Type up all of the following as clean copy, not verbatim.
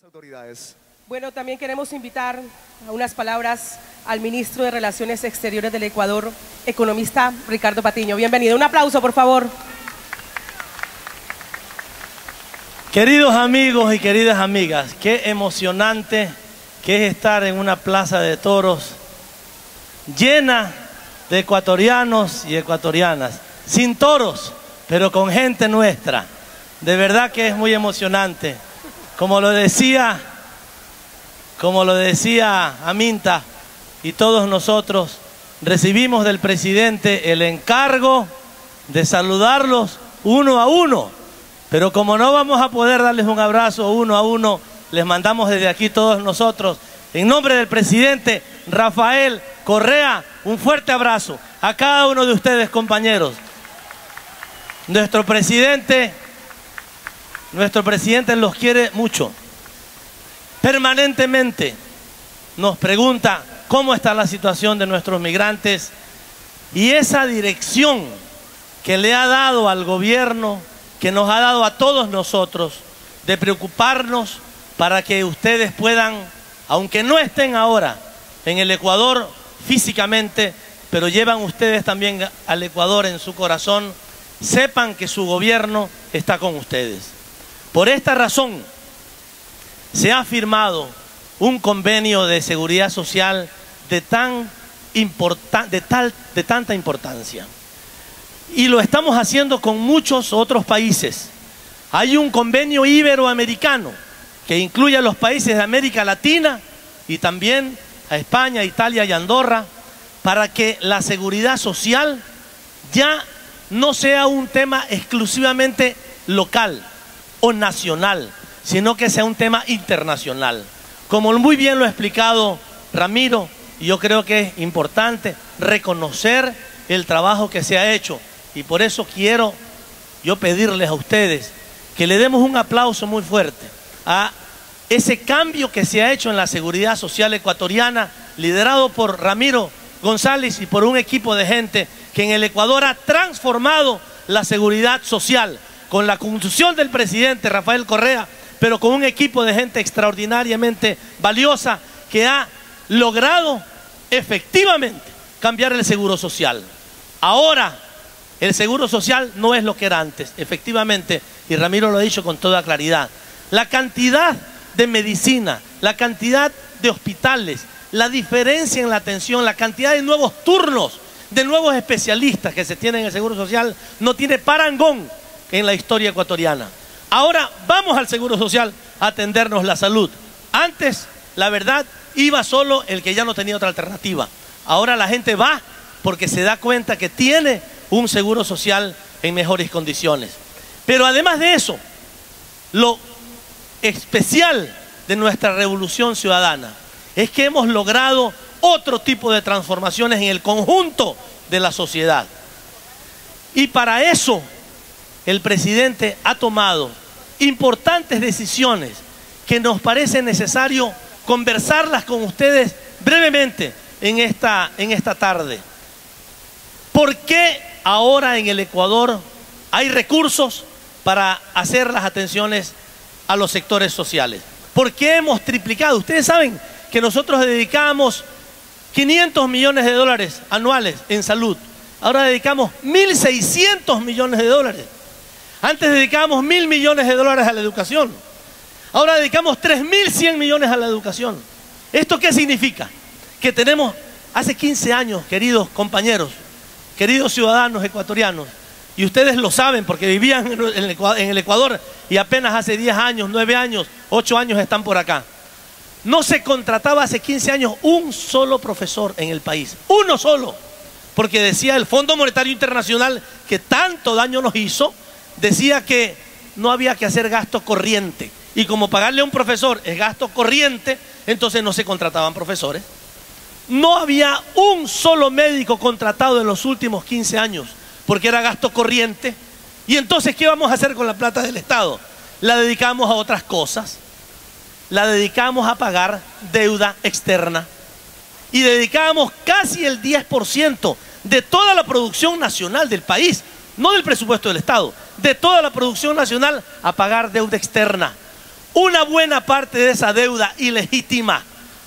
Autoridades. Bueno, también queremos invitar a unas palabras al ministro de Relaciones Exteriores del Ecuador, economista Ricardo Patiño. Bienvenido. Un aplauso, por favor. Queridos amigos y queridas amigas, qué emocionante que es estar en una plaza de toros llena de ecuatorianos y ecuatorianas, sin toros, pero con gente nuestra. De verdad que es muy emocionante. Como lo decía Aminta, y todos nosotros recibimos del presidente el encargo de saludarlos uno a uno. Pero como no vamos a poder darles un abrazo uno a uno, les mandamos desde aquí todos nosotros, en nombre del presidente Rafael Correa, un fuerte abrazo a cada uno de ustedes, compañeros. Nuestro presidente los quiere mucho. Permanentemente nos pregunta cómo está la situación de nuestros migrantes, y esa dirección que le ha dado al gobierno, que nos ha dado a todos nosotros, de preocuparnos para que ustedes puedan, aunque no estén ahora en el Ecuador físicamente, pero llevan ustedes también al Ecuador en su corazón, sepan que su gobierno está con ustedes. Por esta razón se ha firmado un convenio de seguridad social de tanta importancia. Y lo estamos haciendo con muchos otros países. Hay un convenio iberoamericano que incluye a los países de América Latina y también a España, Italia y Andorra, para que la seguridad social ya no sea un tema exclusivamente local o nacional, sino que sea un tema internacional. Como muy bien lo ha explicado Ramiro, yo creo que es importante reconocer el trabajo que se ha hecho, y por eso quiero yo pedirles a ustedes que le demos un aplauso muy fuerte a ese cambio que se ha hecho en la seguridad social ecuatoriana, liderado por Ramiro González y por un equipo de gente que en el Ecuador ha transformado la seguridad social, con la conducción del presidente Rafael Correa, pero con un equipo de gente extraordinariamente valiosa que ha logrado efectivamente cambiar el seguro social. Ahora el seguro social no es lo que era antes, efectivamente, y Ramiro lo ha dicho con toda claridad. La cantidad de medicina, la cantidad de hospitales, la diferencia en la atención, la cantidad de nuevos turnos, de nuevos especialistas que se tienen en el seguro social, no tiene parangón en la historia ecuatoriana. Ahora vamos al seguro social a atendernos la salud. Antes, la verdad, iba solo el que ya no tenía otra alternativa. Ahora la gente va porque se da cuenta que tiene un seguro social en mejores condiciones. Pero además de eso, lo especial de nuestra revolución ciudadana es que hemos logrado otro tipo de transformaciones en el conjunto de la sociedad. Y para eso el presidente ha tomado importantes decisiones que nos parece necesario conversarlas con ustedes brevemente en esta tarde. ¿Por qué ahora en el Ecuador hay recursos para hacer las atenciones a los sectores sociales? ¿Por qué hemos triplicado? Ustedes saben que nosotros dedicábamos 500 millones de dólares anuales en salud. Ahora dedicamos 1.600 millones de dólares. Antes dedicábamos 1.000 millones de dólares a la educación. Ahora dedicamos 3.100 millones a la educación. ¿Esto qué significa? Que tenemos, hace 15 años, queridos compañeros, queridos ciudadanos ecuatorianos, y ustedes lo saben porque vivían en el Ecuador y apenas hace 10 años, 9 años, 8 años están por acá. No se contrataba hace 15 años un solo profesor en el país, uno solo, porque decía el Fondo Monetario Internacional, que tanto daño nos hizo, decía que no había que hacer gasto corriente, y como pagarle a un profesor es gasto corriente, entonces no se contrataban profesores. No había un solo médico contratado en los últimos 15 años, porque era gasto corriente. Y entonces, ¿qué vamos a hacer con la plata del Estado? La dedicamos a otras cosas, la dedicamos a pagar deuda externa, y dedicamos casi el 10% de toda la producción nacional del país, no del presupuesto del Estado, de toda la producción nacional, a pagar deuda externa. una buena parte de esa deuda ilegítima,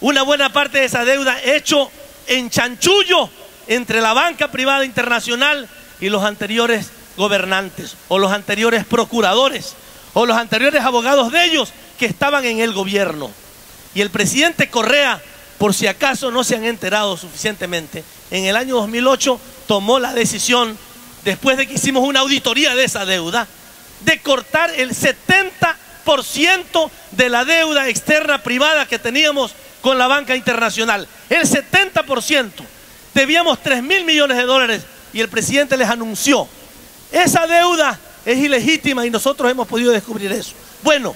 una buena parte de esa deuda hecho en chanchullo entre la banca privada internacional y los anteriores gobernantes, o los anteriores procuradores, o los anteriores abogados de ellos que estaban en el gobierno. Y el presidente Correa, por si acaso no se han enterado suficientemente, en el año 2008 tomó la decisión, después de que hicimos una auditoría de esa deuda, de cortar el 70% de la deuda externa privada que teníamos con la banca internacional. El 70%. Debíamos 3.000 millones de dólares y el presidente les anunció: esa deuda es ilegítima y nosotros hemos podido descubrir eso. Bueno,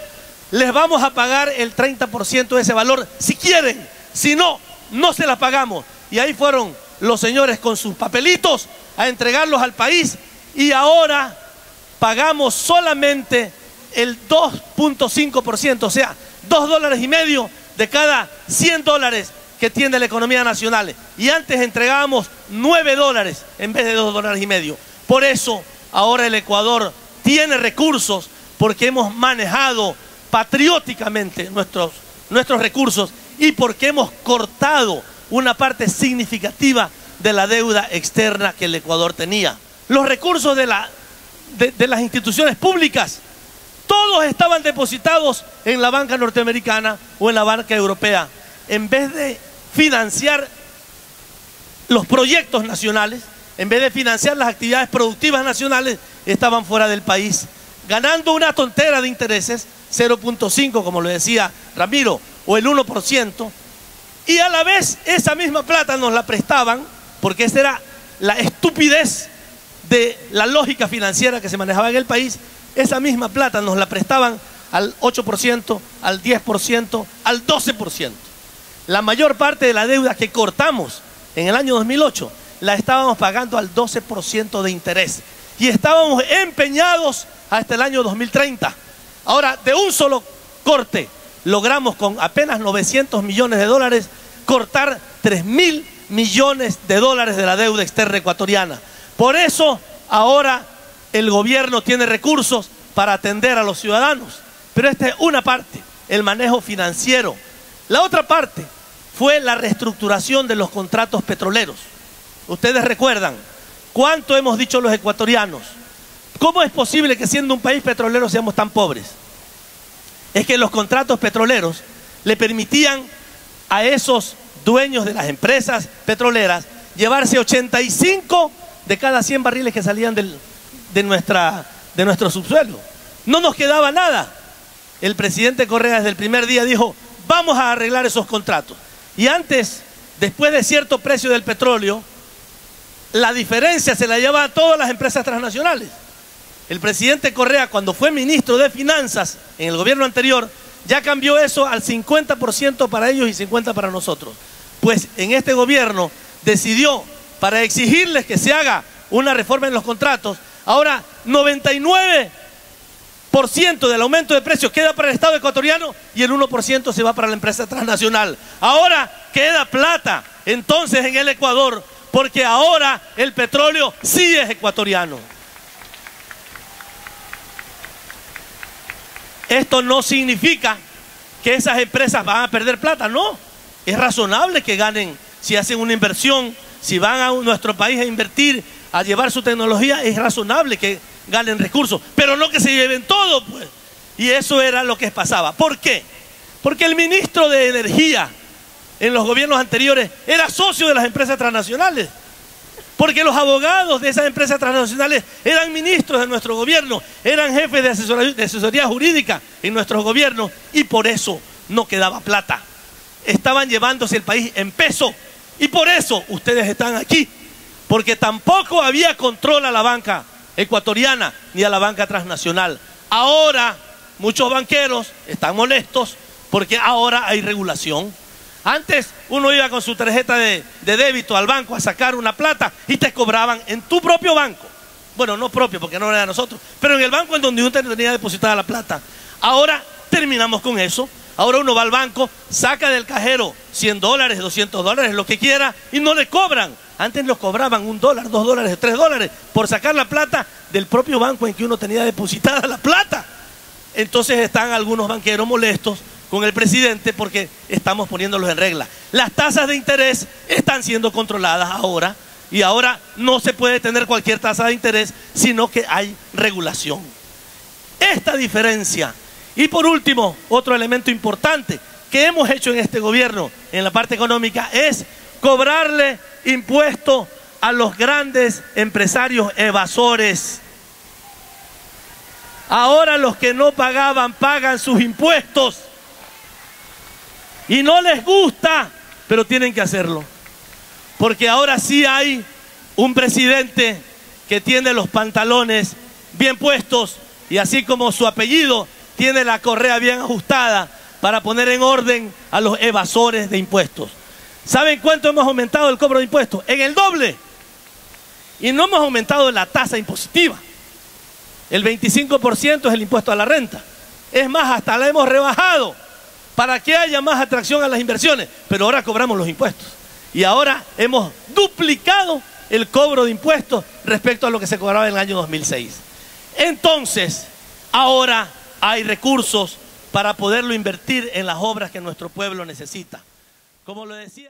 les vamos a pagar el 30% de ese valor si quieren, si no, no se la pagamos. Y ahí fueron los señores con sus papelitos a entregarlos al país y ahora pagamos solamente el 2.5%, o sea, $2.50 de cada 100 dólares que tiene la economía nacional. Y antes entregábamos $9 en vez de $2.50. Por eso ahora el Ecuador tiene recursos, porque hemos manejado patrióticamente nuestros recursos y porque hemos cortado una parte significativa de la deuda externa que el Ecuador tenía. Los recursos de las instituciones públicas, todos estaban depositados en la banca norteamericana o en la banca europea. En vez de financiar los proyectos nacionales, en vez de financiar las actividades productivas nacionales, estaban fuera del país, ganando una tontera de intereses, 0.5, como lo decía Ramiro, o el 1%, y a la vez esa misma plata nos la prestaban, porque esa era la estupidez de la lógica financiera que se manejaba en el país. Esa misma plata nos la prestaban al 8%, al 10%, al 12%. La mayor parte de la deuda que cortamos en el año 2008 la estábamos pagando al 12% de interés y estábamos empeñados hasta el año 2030. Ahora, de un solo corte, logramos con apenas 900 millones de dólares cortar 3.000 millones de dólares de la deuda externa ecuatoriana. Por eso, ahora el gobierno tiene recursos para atender a los ciudadanos. Pero esta es una parte, el manejo financiero. La otra parte fue la reestructuración de los contratos petroleros. Ustedes recuerdan cuánto hemos dicho los ecuatorianos. ¿Cómo es posible que siendo un país petrolero seamos tan pobres? Es que los contratos petroleros le permitían a esos dueños de las empresas petroleras llevarse 85 de cada 100 barriles que salían de nuestro subsuelo. No nos quedaba nada. El presidente Correa desde el primer día dijo: vamos a arreglar esos contratos. Y antes, después de cierto precio del petróleo, la diferencia se la llevaba a todas las empresas transnacionales. El presidente Correa, cuando fue ministro de Finanzas en el gobierno anterior, ya cambió eso al 50% para ellos y 50% para nosotros. Pues en este gobierno decidió, para exigirles que se haga una reforma en los contratos, ahora 99% del aumento de precios queda para el Estado ecuatoriano y el 1% se va para la empresa transnacional. Ahora queda plata entonces en el Ecuador, porque ahora el petróleo sí es ecuatoriano. Esto no significa que esas empresas van a perder plata, no. Es razonable que ganen si hacen una inversión, si van a nuestro país a invertir, a llevar su tecnología, es razonable que ganen recursos, pero no que se lleven todo, pues. Y eso era lo que pasaba. ¿Por qué? Porque el ministro de Energía en los gobiernos anteriores era socio de las empresas transnacionales. Porque los abogados de esas empresas transnacionales eran ministros de nuestro gobierno, eran jefes de asesoría jurídica en nuestros gobiernos, y por eso no quedaba plata. Estaban llevándose el país en peso, y por eso ustedes están aquí, porque tampoco había control a la banca ecuatoriana ni a la banca transnacional. Ahora muchos banqueros están molestos porque ahora hay regulación. Antes uno iba con su tarjeta de débito al banco a sacar una plata y te cobraban en tu propio banco. Bueno, no propio porque no era de nosotros, pero en el banco en donde uno tenía depositada la plata. Ahora terminamos con eso. Ahora uno va al banco, saca del cajero $100, $200, lo que quiera, y no le cobran. Antes nos cobraban $1, $2, $3 por sacar la plata del propio banco en que uno tenía depositada la plata. entonces están algunos banqueros molestos con el presidente porque estamos poniéndolos en regla. Las tasas de interés están siendo controladas ahora y ahora no se puede tener cualquier tasa de interés, sino que hay regulación. Esta diferencia. Y por último, otro elemento importante que hemos hecho en este gobierno en la parte económica es cobrarle impuestos a los grandes empresarios evasores. Ahora los que no pagaban, pagan sus impuestos. Y no les gusta, pero tienen que hacerlo. Porque ahora sí hay un presidente que tiene los pantalones bien puestos y así como su apellido, tiene la correa bien ajustada para poner en orden a los evasores de impuestos. ¿Saben cuánto hemos aumentado el cobro de impuestos? En el doble. Y no hemos aumentado la tasa impositiva. El 25% es el impuesto a la renta. Es más, hasta la hemos rebajado para que haya más atracción a las inversiones. Pero ahora cobramos los impuestos. Y ahora hemos duplicado el cobro de impuestos respecto a lo que se cobraba en el año 2006. Entonces, ahora hay recursos para poderlo invertir en las obras que nuestro pueblo necesita. Como lo decía...